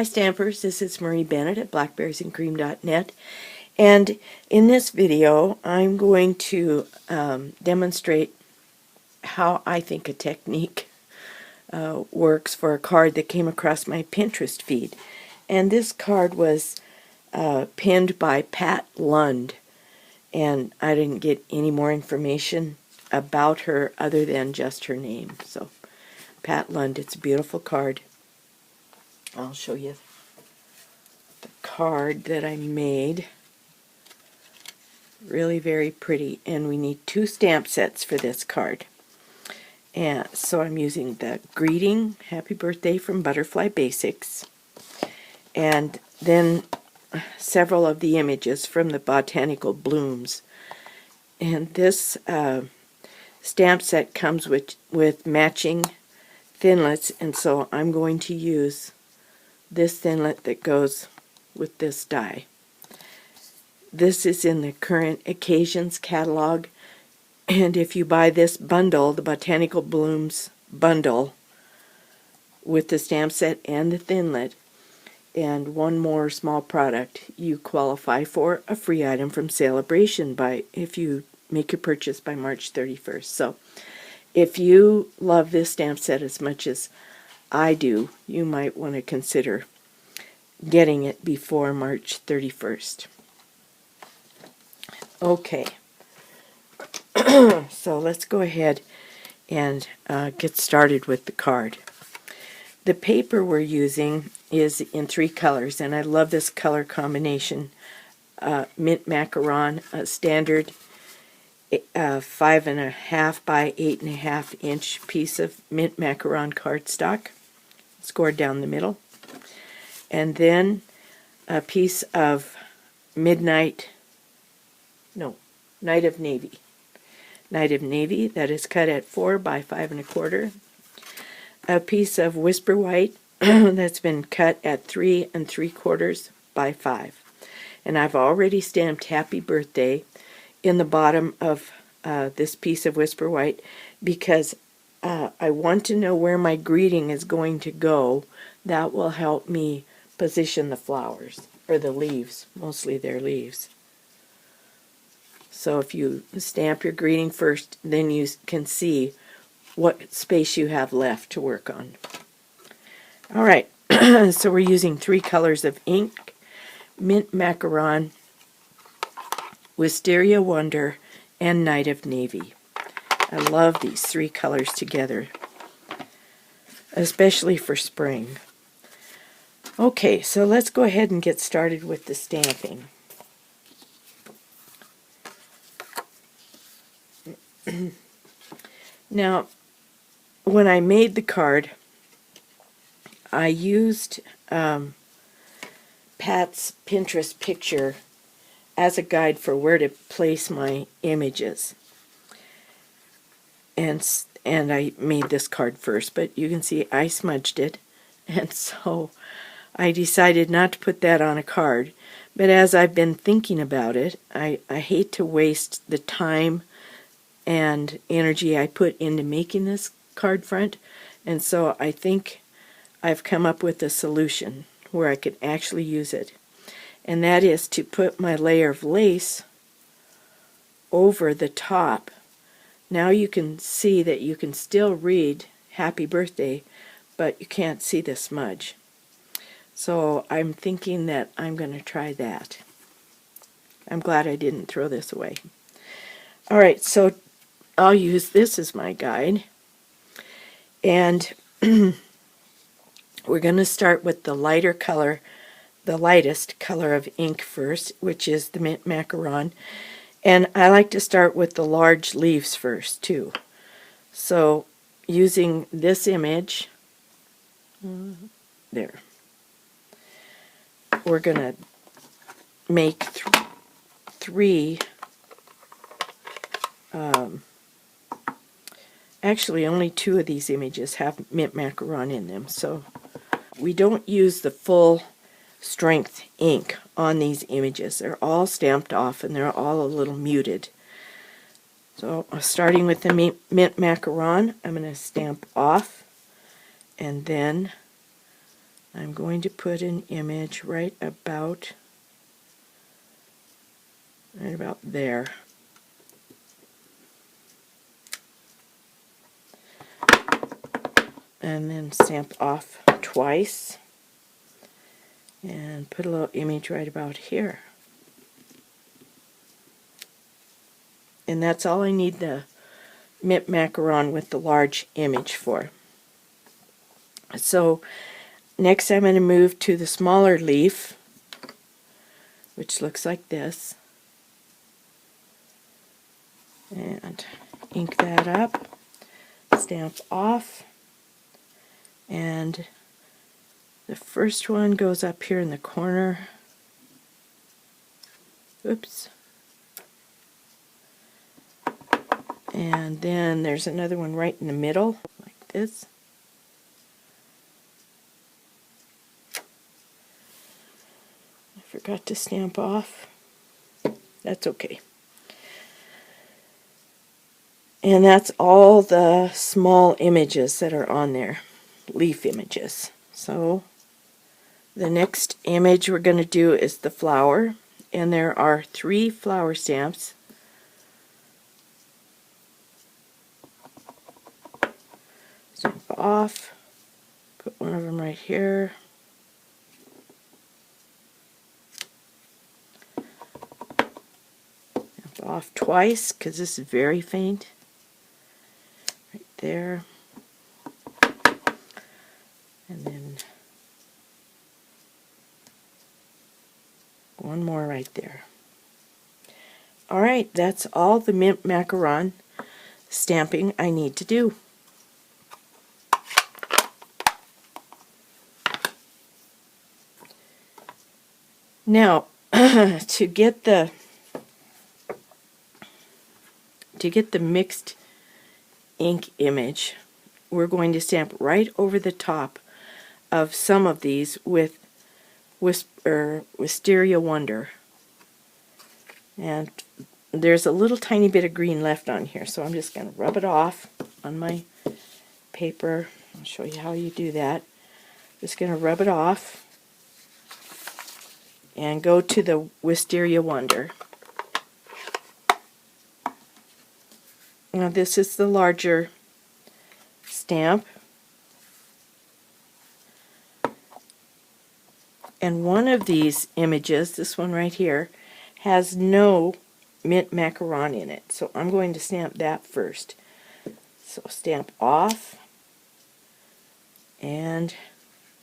Hi Stampers, this is Marie Bennett at blackberriesandcream.net, and in this video I'm going to demonstrate how I think a technique works for a card that came across my Pinterest feed. And this card was pinned by Pat Lund, and I didn't get any more information about her other than just her name. So Pat Lund, it's a beautiful card. I'll show you the card that I made. Really very pretty, and we need 2 stamp sets for this card. And so I'm using the greeting, happy birthday from Butterfly Basics, and then several of the images from the Botanical blooms. And this stamp set comes with matching thinlits, and so I'm going to use this thinlet that goes with this die. This is in the Current Occasions catalog, and if you buy this bundle, the Botanical Blooms bundle, with the stamp set and the thinlet, and one more small product, you qualify for a free item from Celebration if you make your purchase by March 31st. So if you love this stamp set as much as I do, you might want to consider getting it before March 31st. Okay, so let's go ahead and get started with the card. The paper we're using is in 3 colors, and I love this color combination. Mint Macaron, a standard 5.5 by 8.5 inch piece of mint macaron cardstock, scored down the middle, and then a piece of Night of Navy. Night of Navy that is cut at 4 by 5 1/4. A piece of Whisper White that's been cut at 3 3/4 by 5. And I've already stamped Happy Birthday in the bottom of this piece of Whisper White because I want to know where my greeting is going to go. That will help me position the flowers, or the leaves, mostly they're leaves. So if you stamp your greeting first, then you can see what space you have left to work on. Alright, so we're using 3 colors of ink: Mint Macaron, Wisteria Wonder, and Night of Navy. I love these 3 colors together, especially for spring. Okay, so let's go ahead and get started with the stamping. Now, when I made the card, I used Pat's Pinterest picture as a guide for where to place my images. And I made this card first, but you can see I smudged it, and so I decided not to put that on a card. But as I've been thinking about it, I hate to waste the time and energy I put into making this card front, and so I think I've come up with a solution where I could actually use it, and that is to put my layer of lace over the top. Now you can see that you can still read Happy Birthday, but you can't see the smudge. So I'm thinking that I'm going to try that. I'm glad I didn't throw this away. Alright, so I'll use this as my guide, and we're going to start with the lighter color, the lightest color of ink first, which is the Mint Macaron. And I like to start with the large leaves first, too. So, using this image, there, we're going to make 3, actually only 2 of these images have Mint Macaron in them, so we don't use the full strength ink on these images. They're all stamped off and they're all a little muted. So starting with the Mint Macaron, I'm going to stamp off and then I'm going to put an image right about there. And then stamp off twice and put a little image right about here. And that's all I need the mint macaron with the large image for. So next I'm going to move to the smaller leaf, which looks like this, and ink that up, stamp off, and the first one goes up here in the corner. Oops. And then there's another one right in the middle, like this. I forgot to stamp off. That's okay. And that's all the small images that are on there, leaf images. So the next image we're going to do is the flower, and there are 3 flower stamps. Stamp off, put one of them right here. Stamp off twice because this is very faint. Right there. And then one more right there. Alright, that's all the mint macaron stamping I need to do. Now, to get the mixed ink image, we're going to stamp right over the top of some of these with Wisteria Wonder. And there's a little tiny bit of green left on here, so I'm just going to rub it off on my paper. I'll show you how you do that. Just going to rub it off and go to the Wisteria Wonder. Now this is the larger stamp, and one of these images, this one right here, has no mint macaron in it, so I'm going to stamp that first. So stamp off and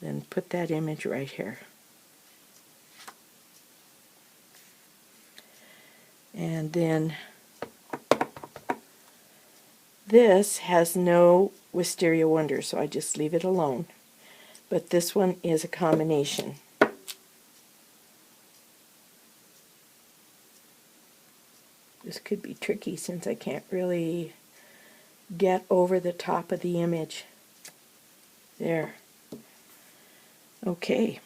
then put that image right here. And then this has no Wisteria Wonder, so I just leave it alone. But this one is a combination. This could be tricky since I can't really get over the top of the image. There. Okay.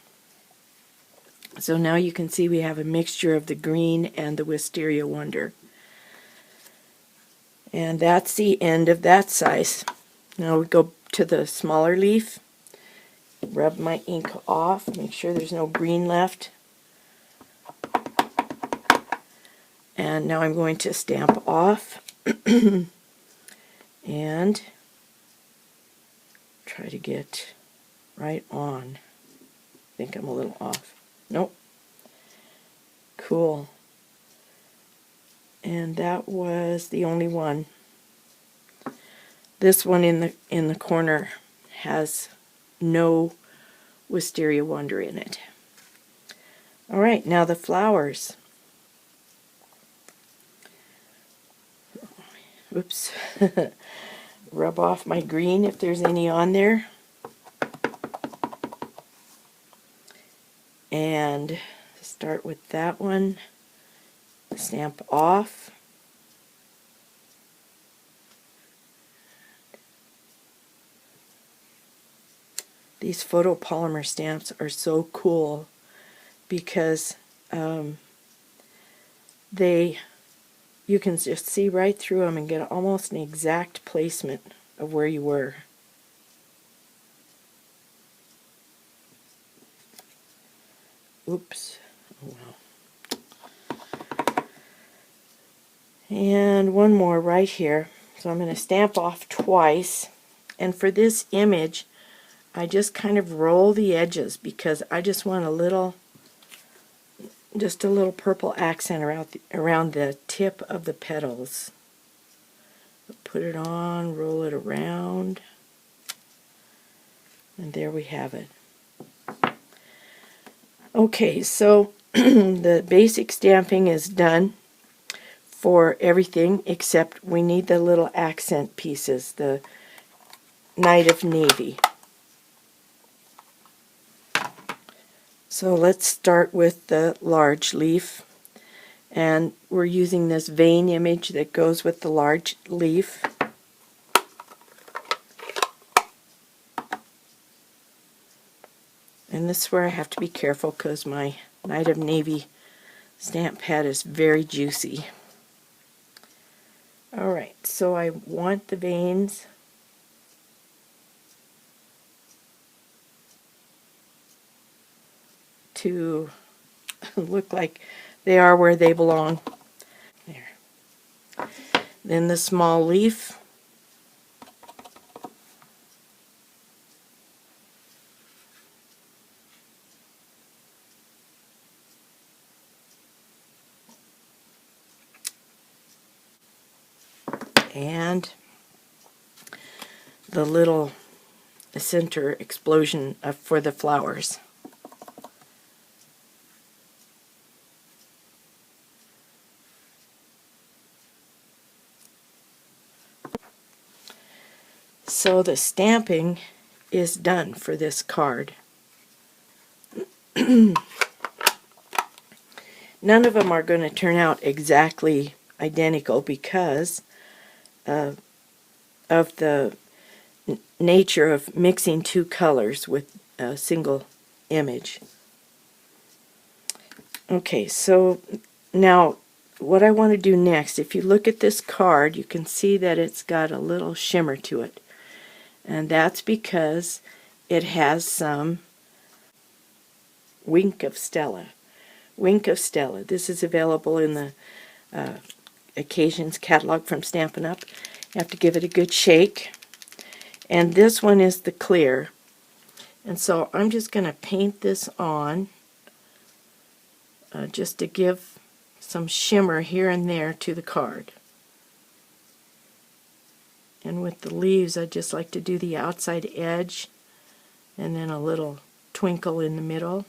So now you can see we have a mixture of the green and the Wisteria Wonder. And that's the end of that size. Now we go to the smaller leaf. Rub my ink off, make sure there's no green left. And now I'm going to stamp off and try to get right on. I think I'm a little off. Nope. Cool. And that was the only one. This one in the corner has no Wisteria Wonder in it. Alright, now the flowers. Oops. Rub off my green if there's any on there. And start with that one. Stamp off. These photopolymer stamps are so cool because you can just see right through them and get almost an exact placement of where you were. Oops. Oh well. And one more right here. So I'm going to stamp off twice. And for this image, I just kind of roll the edges because I just want just a little purple accent around the tip of the petals. Put it on, roll it around, and there we have it. Okay, so the basic stamping is done for everything except we need the little accent pieces, the Night of Navy. So let's start with the large leaf, and we're using this vein image that goes with the large leaf. And this is where I have to be careful because my Night of Navy stamp pad is very juicy. Alright, so I want the veins to look like they are where they belong. There. Then the small leaf. And the little center explosion for the flowers. So the stamping is done for this card. None of them are going to turn out exactly identical because of the nature of mixing two colors with a single image. Okay, so now what I want to do next, if you look at this card, you can see that it's got a little shimmer to it. And that's because it has some Wink of Stella. Wink of Stella. This is available in the Occasions catalog from Stampin'Up. You have to give it a good shake. And this one is the clear. And so I'm just going to paint this on just to give some shimmer here and there to the card. And with the leaves, I just like to do the outside edge and then a little twinkle in the middle.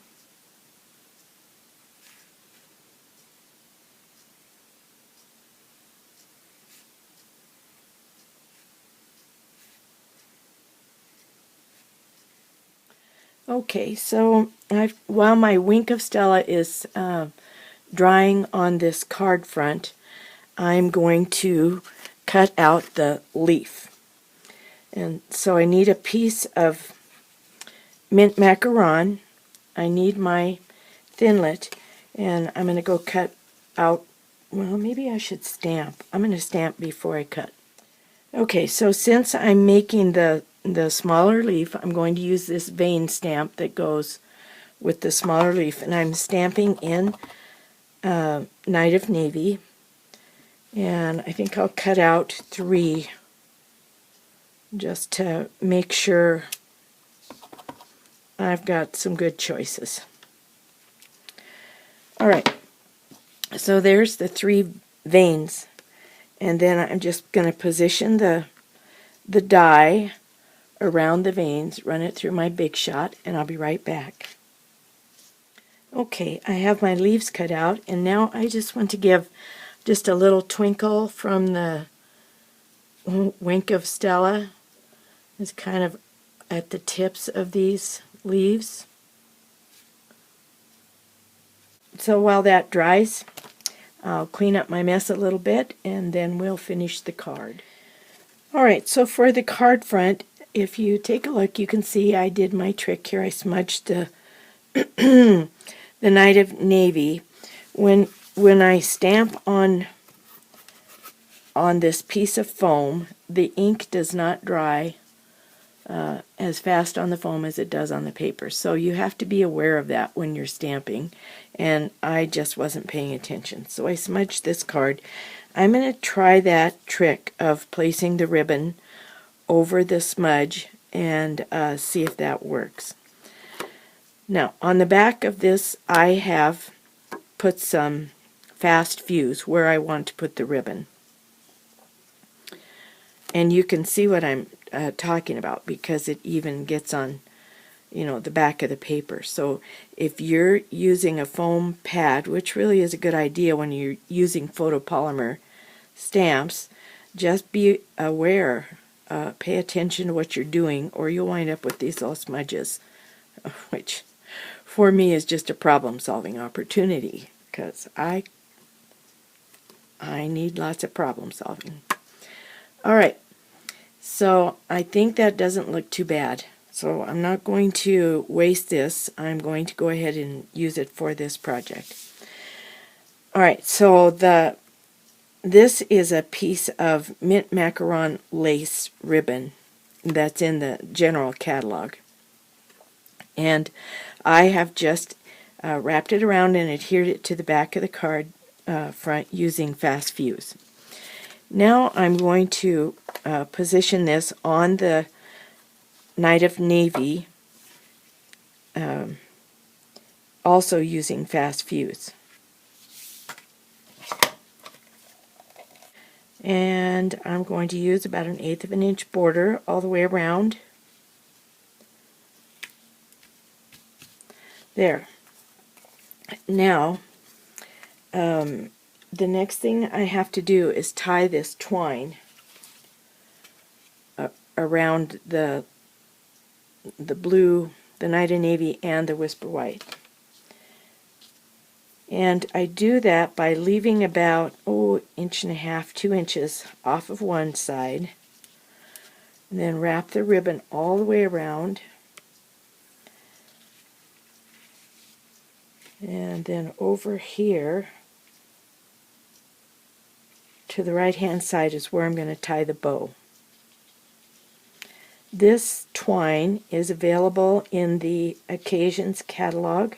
Okay, so while my Wink of Stella is drying on this card front, I'm going to cut out the leaf. And so I need a piece of mint macaron. I need my thinlet, and I'm going to go cut out, well, maybe I should stamp. I'm going to stamp before I cut. Okay, so since I'm making the smaller leaf, I'm going to use this vein stamp that goes with the smaller leaf, and I'm stamping in Night of Navy, and I think I'll cut out 3 just to make sure I've got some good choices. Alright, so there's the 3 veins, and then I'm just going to position the die around the veins, run it through my Big Shot, and I'll be right back. Okay, I have my leaves cut out, and now I just want to give just a little twinkle from the Wink of Stella. It's kind of at the tips of these leaves. So while that dries, I'll clean up my mess a little bit, and then we'll finish the card. Alright, so for the card front, if you take a look, you can see I did my trick here. I smudged the the Night of Navy. When I stamp on this piece of foam, the ink does not dry as fast on the foam as it does on the paper. So you have to be aware of that when you're stamping, and I just wasn't paying attention. So I smudged this card. I'm going to try that trick of placing the ribbon over the smudge and see if that works. Now, on the back of this, I have put some fast fuse where I want to put the ribbon. And you can see what I'm talking about, because it even gets on, the back of the paper. So if you're using a foam pad, which really is a good idea when you're using photopolymer stamps, just be aware, pay attention to what you're doing, or you'll wind up with these little smudges, which for me is just a problem-solving opportunity, because I need lots of problem-solving. All right, so I think that doesn't look too bad. So I'm not going to waste this. I'm going to go ahead and use it for this project. All right, so this is a piece of mint macaron lace ribbon that's in the general catalog. And I have just wrapped it around and adhered it to the back of the card front using fast fuse. Now I'm going to position this on the Night of Navy, also using fast fuse. And I'm going to use about 1/8 of an inch border all the way around. There. Now, the next thing I have to do is tie this twine around the blue, the Night of Navy, and the Whisper White. And I do that by leaving about, 1.5 to 2 inches off of one side, and then wrap the ribbon all the way around, and then over here to the right hand side is where I'm going to tie the bow. This twine is available in the Occasions catalog,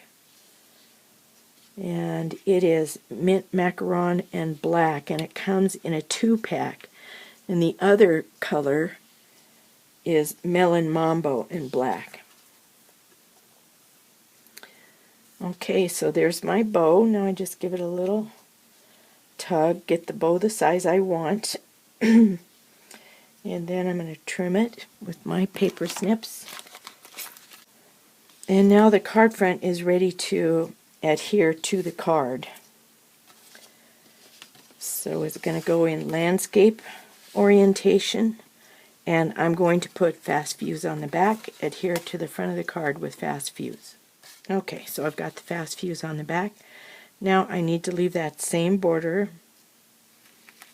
and it is mint macaron and black, and it comes in a 2-pack, and the other color is melon mambo in black. Okay, so there's my bow. Now I just give it a little tug, get the bow the size I want, and then I'm going to trim it with my paper snips. And now the card front is ready to adhere to the card. So it's going to go in landscape orientation, and I'm going to put fast fuse on the back, adhere to the front of the card with fast fuse. Okay, so I've got the fast fuse on the back. Now I need to leave that same border,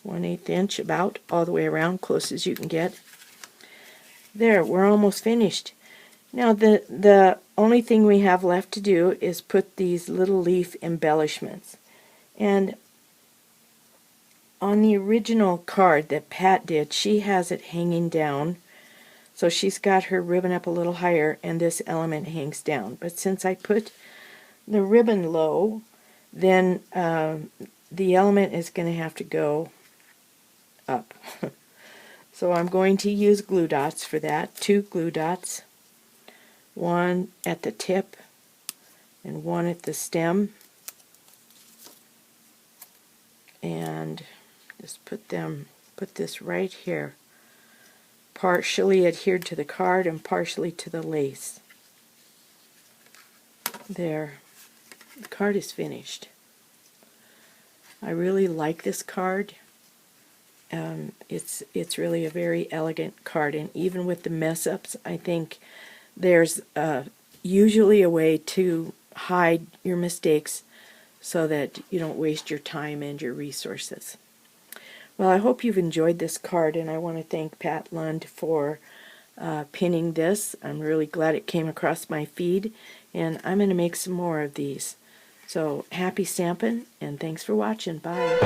1/8 inch about, all the way around, close as you can get. There, we're almost finished. Now the only thing we have left to do is put these little leaf embellishments. And on the original card that Pat did, she has it hanging down. So she's got her ribbon up a little higher, and this element hangs down. But since I put the ribbon low, then the element is going to have to go up. So I'm going to use glue dots for that. 2 glue dots. One at the tip and one at the stem. And just put this right here. Partially adhered to the card and partially to the lace. There. The card is finished. I really like this card. It's really a very elegant card, and even with the mess-ups, I think there's usually a way to hide your mistakes so that you don't waste your time and your resources. Well, I hope you've enjoyed this card, and I want to thank Pat Lund for pinning this. I'm really glad it came across my feed, and I'm going to make some more of these. So happy stamping, and thanks for watching. Bye.